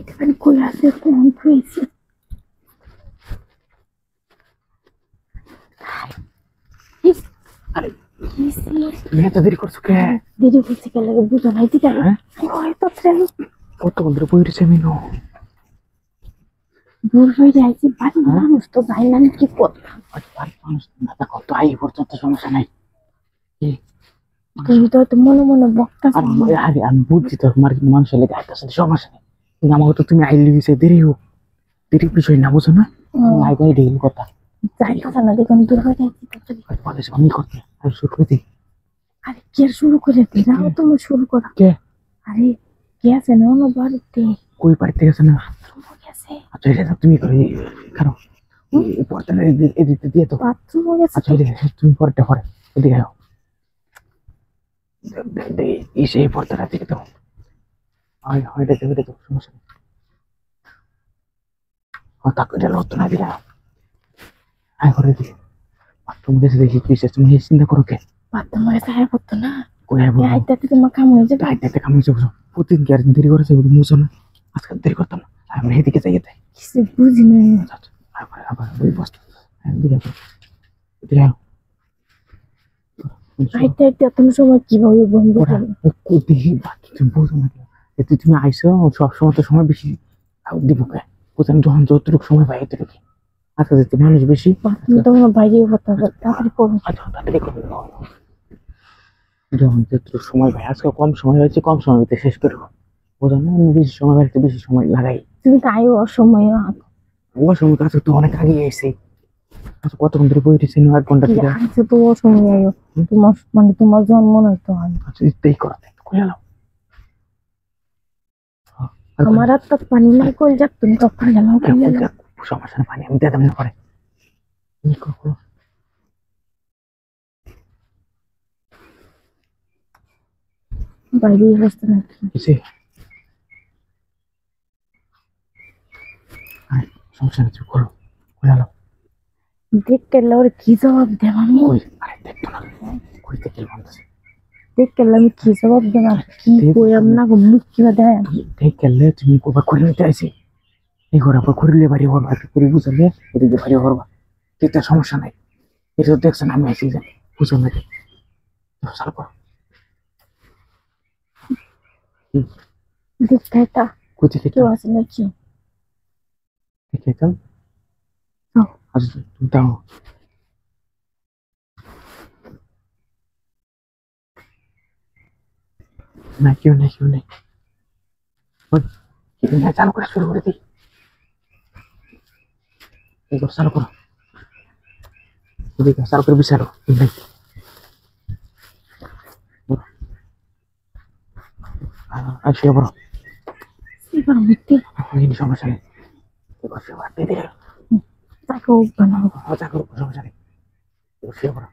এখানে কই আছে কোন হয়েছে আরে কিসে তুমি এত দেরি করছো কে? দেরি হচ্ছে কে লাগে বুঝো নাই দিদা হ্যাঁ হয়তো ট্রেন কতক্ষণ ধরে বইরেছে মিনু? দূর হয়ে যাইছি বাড়ি মানুষ তো যাই না কি করতাম বাড়ির মানুষ না দেখো তো আই পর্যন্ত সমস্যা নাই। কি তুমি তো হয়তো মনে মনে বকতাছ আর আরে আমি বুঝছি তো তোমার মানুষের লেগে আইতার সাথে সমস্যা নেই, কিন্তু আমাকে তো তুমি আইলি হয়েছে দেরি হোক, দেরি বিষয় না বুঝো না? তুমি আগে ডেইলি কথা যাইতাছ না দেখুন দূর হয়ে যাইছি তাড়াতাড়ি বলিস আমি করতে আমি শুরু করে দিই। আরে কে শুরু করে দিলাম তুমি শুরু করো কে আরে কে আছে না অন্য বাড়িতে কই বাড়িতে গেছে না? বাথরুমে গেছে আচ্ছা এটা তো তুমি করে কারণ পর্দাটা এদিকে দিয়ে তো। বাথরুমে গেছে আচ্ছা এটা তুমি পরেরটা পরে এদিকে আও এই পর্দাটা দিকে দাও। হয় হয় এটা তো সমস্যা নেই। তাকে এটা লড়তো না দিলা আয় করে দিই বাথরুম গেছে দেখি কি তুমি চিন্তা করো কে? বাথরুমে গেছে হ্যাঁ করতো না কই আইবো আইতে তোমার কাম হয়ে যাবে আইতে কাম হইছে বুঝো প্রতিদিন কি আর দেরি করেছে বুঝো না? আজকে দেরি করতাম না আমি এদিকে যাই তাই। কিছু বুঝি না আচ্ছা আবার আবার ওই বসতে এদিকে এদিকে আইতে আইতে এত সময় কিভাবে বন্ধ ওরা করবে দেখি বাকি তুমি বুঝো না কেন? এতে তুমি আইসো সবসময় তো সময় বেশি দিব কে বুঝলাম যখন যতটুকু সময় পাই এতটুকু আজকে দেখতে মানুষ বেশি। বাথরুমে তো আমার বাইরে কথা তাড়াতাড়ি করো আচ্ছা তাড়াতাড়ি করবে যখন যতটুকু সময় পাই আজকে কম সময় হয়েছে কম সময় ভিতরে শেষ করবো বুঝলাম না? আমি বেশি সময় বাড়িতে বেশি সময় লাগাই তুমি তো আয়ো অসময় সময় কাছে তো অনেক আগে এসেছি। আচ্ছা কতক্ষণ ধরে বই দিচ্ছি 1 ঘন্টা থেকে। আছে তো অসময় আয়ো তোমার মানে তোমার জন্ম নয়তো হয় আচ্ছা ইতেই করা খুলে নাও। আমার আর তো পানি নাই কল যাক তুমি তখন জানো সমস্যা না পানি আমি দিয়ে দেবো না পরে কি করবো? বাইরে অবস্থা নাকি কিছু সমস্যা নেই চুপ করো খুলে নাও। দেখতে ওর কি জবাব দেব আমি কই আরে দেখতো না কই থেকে বলতেছে দেখতে আমি কি জবাব দেব আর কি কইম না গো মুখ কিবা দেয় দেখ গেলে তুমি কোবা করে নিতে আইছি এই ঘর আবার করলে বাড়ি হরবা একটু করে বুঝলে এদিকে বাড়ি হরবা এটা সমস্যা নাই। এটা তো দেখছেন আমি আইসি জানি বুঝুন নাকি চালু করো। দেখতে এটা কোথা থেকে কেউ আছে নাকি দেখে যাও আচ্ছা তুমি দাও না কেউ নেই কেউ নেই চালু করে শুরু করে দিই এবার চালু করো এদিকে চালু করে বিচারো শুয়ে পড়ো এবার মিথ্যে সমস্যা নেই এবার শুয়ে পড়ো দিদি তাকে বানাবো সমস্যা নেই এবার শুয়ে পড়ো